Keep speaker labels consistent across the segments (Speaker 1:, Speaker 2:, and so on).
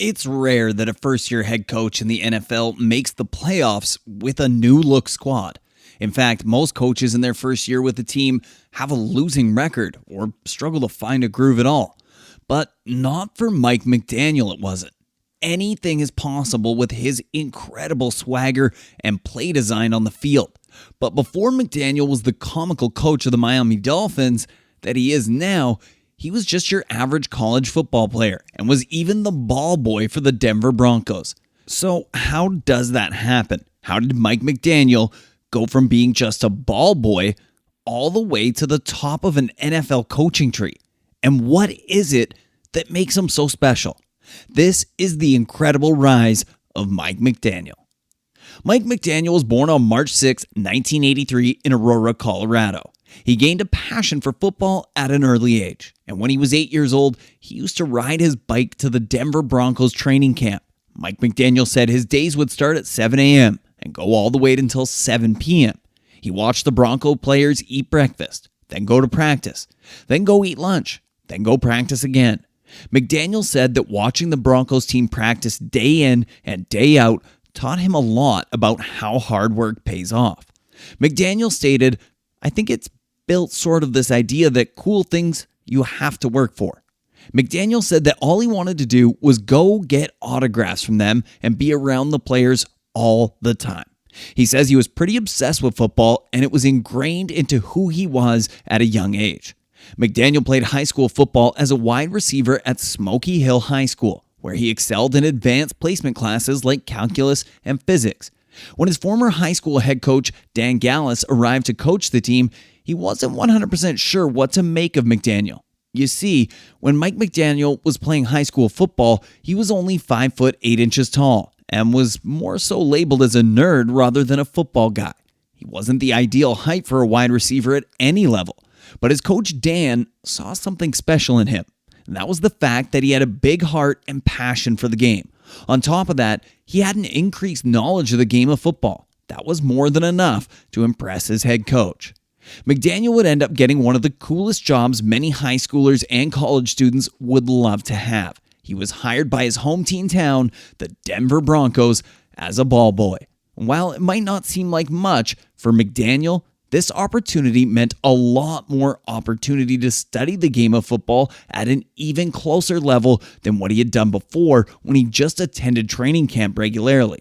Speaker 1: It's rare that a first-year head coach in the NFL makes the playoffs with a new-look squad. In fact, most coaches in their first year with the team have a losing record or struggle to find a groove at all. But not for Mike McDaniel, it wasn't. Anything is possible with his incredible swagger and play design on the field. But before McDaniel was the comical coach of the Miami Dolphins that he is now, he was just your average college football player and was even the ball boy for the Denver Broncos. So how does that happen? How did Mike McDaniel go from being just a ball boy all the way to the top of an NFL coaching tree? And what is it that makes him so special? This is the incredible rise of Mike McDaniel. Mike McDaniel was born on March 6, 1983 in Aurora, Colorado. He gained a passion for football at an early age, and when he was 8 years old, he used to ride his bike to the Denver Broncos training camp. Mike McDaniel said his days would start at 7 a.m. and go all the way until 7 p.m. He watched the Bronco players eat breakfast, then go to practice, then go eat lunch, then go practice again. McDaniel said that watching the Broncos team practice day in and day out taught him a lot about how hard work pays off. McDaniel stated, "I think it's built sort of this idea that cool things you have to work for." McDaniel said that all he wanted to do was go get autographs from them and be around the players all the time. He says he was pretty obsessed with football and it was ingrained into who he was at a young age. McDaniel played high school football as a wide receiver at Smoky Hill High School, where he excelled in advanced placement classes like calculus and physics. When his former high school head coach, Dan Gallis, arrived to coach the team, he wasn't 100% sure what to make of McDaniel. You see, when Mike McDaniel was playing high school football, he was only 5 foot 8 inches tall and was more so labeled as a nerd rather than a football guy. He wasn't the ideal height for a wide receiver at any level, but his coach Dan saw something special in him. And that was the fact that he had a big heart and passion for the game. On top of that, he had an increased knowledge of the game of football. That was more than enough to impress his head coach. McDaniel would end up getting one of the coolest jobs many high schoolers and college students would love to have. He was hired by his home team town, the Denver Broncos, as a ball boy. While it might not seem like much, for McDaniel, this opportunity meant a lot more opportunity to study the game of football at an even closer level than what he had done before when he just attended training camp regularly.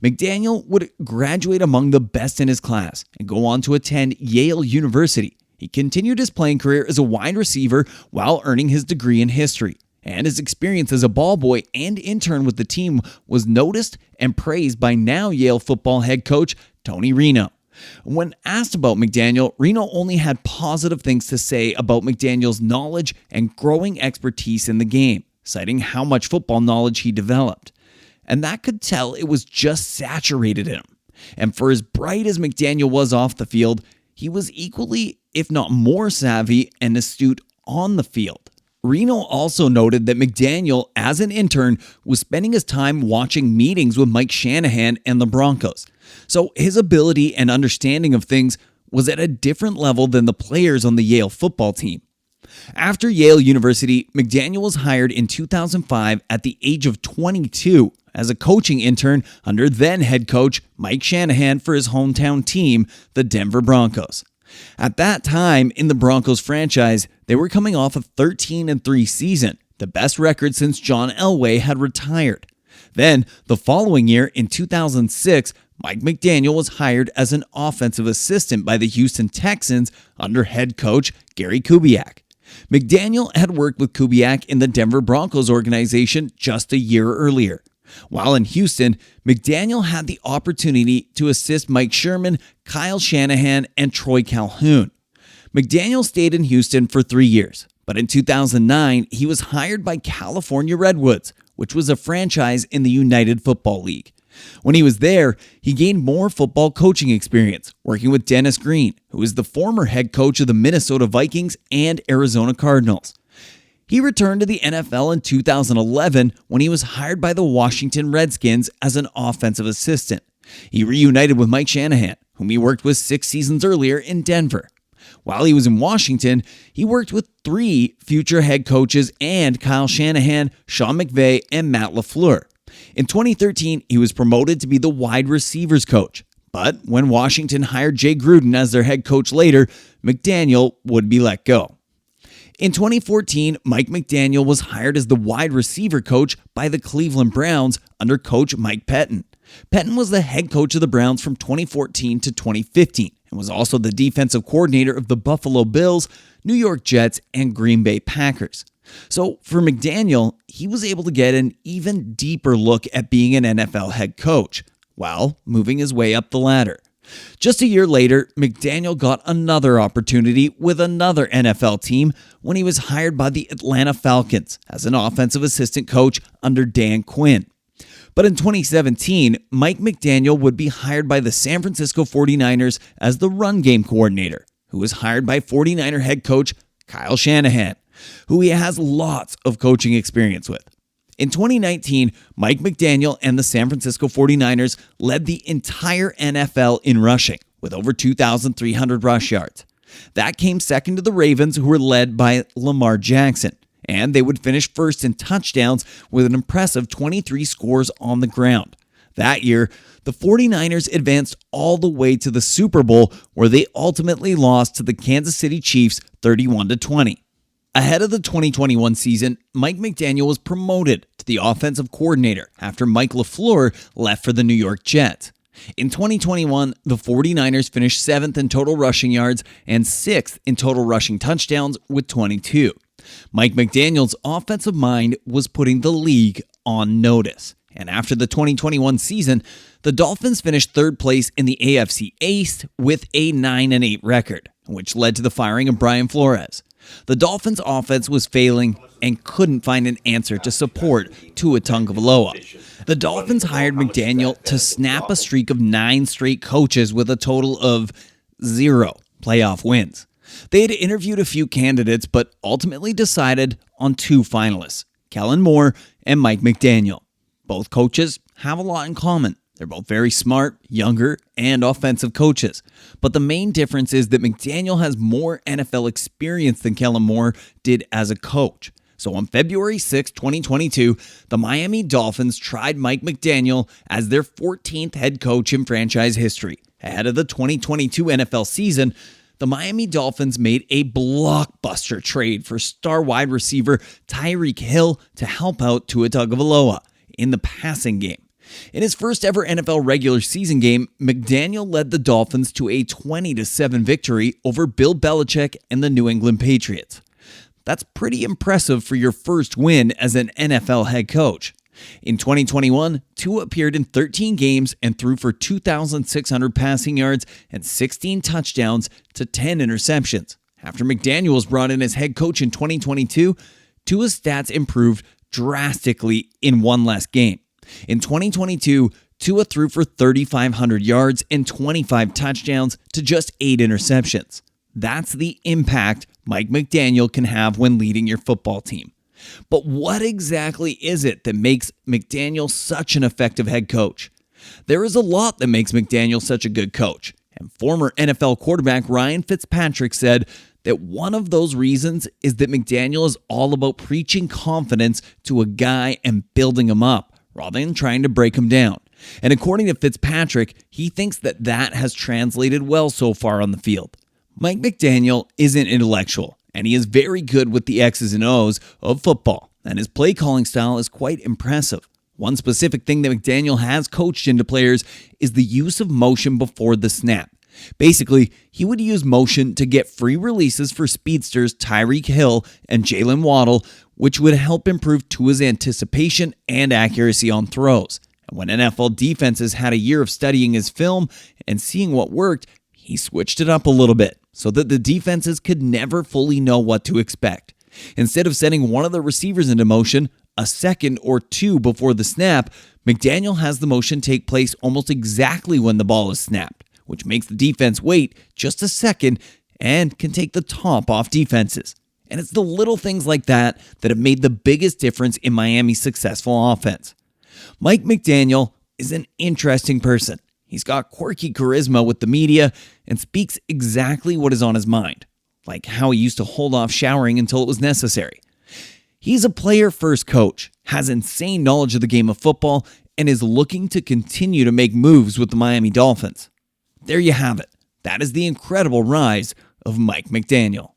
Speaker 1: McDaniel would graduate among the best in his class and go on to attend Yale University. He continued his playing career as a wide receiver while earning his degree in history, and his experience as a ball boy and intern with the team was noticed and praised by now Yale football head coach Tony Reno. When asked about McDaniel, Reno only had positive things to say about McDaniel's knowledge and growing expertise in the game, citing how much football knowledge he developed. And that could tell it was just saturated in him. And for as bright as McDaniel was off the field, he was equally, if not more savvy and astute on the field. Reno also noted that McDaniel, as an intern, was spending his time watching meetings with Mike Shanahan and the Broncos. So his ability and understanding of things was at a different level than the players on the Yale football team. After Yale University, McDaniel was hired in 2005 at the age of 22 as a coaching intern under then head coach Mike Shanahan for his hometown team, the Denver Broncos. At that time in the Broncos franchise, they were coming off a 13-3 season, the best record since John Elway had retired. Then, the following year in 2006, Mike McDaniel was hired as an offensive assistant by the Houston Texans under head coach Gary Kubiak. McDaniel had worked with Kubiak in the Denver Broncos organization just a year earlier. While in Houston, McDaniel had the opportunity to assist Mike Sherman, Kyle Shanahan, and Troy Calhoun. McDaniel stayed in Houston for 3 years, but in 2009, he was hired by California Redwoods, which was a franchise in the United Football League. When he was there, he gained more football coaching experience, working with Dennis Green, who is the former head coach of the Minnesota Vikings and Arizona Cardinals. He returned to the NFL in 2011 when he was hired by the Washington Redskins as an offensive assistant. He reunited with Mike Shanahan, whom he worked with 6 seasons earlier in Denver. While he was in Washington, he worked with 3 future head coaches and Kyle Shanahan, Sean McVay, and Matt LaFleur. In 2013, he was promoted to be the wide receivers coach. But when Washington hired Jay Gruden as their head coach later, McDaniel would be let go. In 2014, Mike McDaniel was hired as the wide receiver coach by the Cleveland Browns under coach Mike Pettin. Pettin was the head coach of the Browns from 2014 to 2015 and was also the defensive coordinator of the Buffalo Bills, New York Jets, and Green Bay Packers. So for McDaniel, he was able to get an even deeper look at being an NFL head coach while moving his way up the ladder. Just a year later, McDaniel got another opportunity with another NFL team when he was hired by the Atlanta Falcons as an offensive assistant coach under Dan Quinn. But in 2017, Mike McDaniel would be hired by the San Francisco 49ers as the run game coordinator, who was hired by 49er head coach Kyle Shanahan, who he has lots of coaching experience with. In 2019, Mike McDaniel and the San Francisco 49ers led the entire NFL in rushing, with over 2,300 rush yards. That came second to the Ravens, who were led by Lamar Jackson, and they would finish first in touchdowns with an impressive 23 scores on the ground. That year, the 49ers advanced all the way to the Super Bowl, where they ultimately lost to the Kansas City Chiefs 31-20. Ahead of the 2021 season, Mike McDaniel was promoted to the offensive coordinator after Mike LaFleur left for the New York Jets. In 2021, the 49ers finished 7th in total rushing yards and 6th in total rushing touchdowns with 22. Mike McDaniel's offensive mind was putting the league on notice. And after the 2021 season, the Dolphins finished 3rd place in the AFC East with a 9-8 record, which led to the firing of Brian Flores. The Dolphins' offense was failing and couldn't find an answer to support Tua Tagovailoa. The Dolphins hired McDaniel to snap a streak of 9 straight coaches with a total of 0 playoff wins. They had interviewed a few candidates, but ultimately decided on 2 finalists, Kellen Moore and Mike McDaniel. Both coaches have a lot in common. They're both very smart, younger, and offensive coaches. But the main difference is that McDaniel has more NFL experience than Kellen Moore did as a coach. So on February 6, 2022, the Miami Dolphins tried Mike McDaniel as their 14th head coach in franchise history. Ahead of the 2022 NFL season, the Miami Dolphins made a blockbuster trade for star wide receiver Tyreek Hill to help out Tua Tagovailoa in the passing game. In his first ever NFL regular season game, McDaniel led the Dolphins to a 20-7 victory over Bill Belichick and the New England Patriots. That's pretty impressive for your first win as an NFL head coach. In 2021, Tua appeared in 13 games and threw for 2,600 passing yards and 16 touchdowns to 10 interceptions. After McDaniel was brought in as head coach in 2022, Tua's stats improved drastically in one less game. In 2022, Tua threw for 3,500 yards and 25 touchdowns to just 8 interceptions. That's the impact Mike McDaniel can have when leading your football team. But what exactly is it that makes McDaniel such an effective head coach? There is a lot that makes McDaniel such a good coach, and former NFL quarterback Ryan Fitzpatrick said that one of those reasons is that McDaniel is all about preaching confidence to a guy and building him up, rather than trying to break him down. And according to Fitzpatrick, he thinks that has translated well so far on the field. Mike McDaniel is an intellectual, and he is very good with the X's and O's of football, and his play calling style is quite impressive. One specific thing that McDaniel has coached into players is the use of motion before the snap. Basically, he would use motion to get free releases for speedsters Tyreek Hill and Jalen Waddle, which would help improve Tua's anticipation and accuracy on throws. And when NFL defenses had a year of studying his film and seeing what worked, he switched it up a little bit so that the defenses could never fully know what to expect. Instead of setting one of the receivers into motion a second or two before the snap, McDaniel has the motion take place almost exactly when the ball is snapped, which makes the defense wait just a second and can take the top off defenses. And it's the little things like that that have made the biggest difference in Miami's successful offense. Mike McDaniel is an interesting person. He's got quirky charisma with the media and speaks exactly what is on his mind, like how he used to hold off showering until it was necessary. He's a player-first coach, has insane knowledge of the game of football, and is looking to continue to make moves with the Miami Dolphins. There you have it. That is the incredible rise of Mike McDaniel.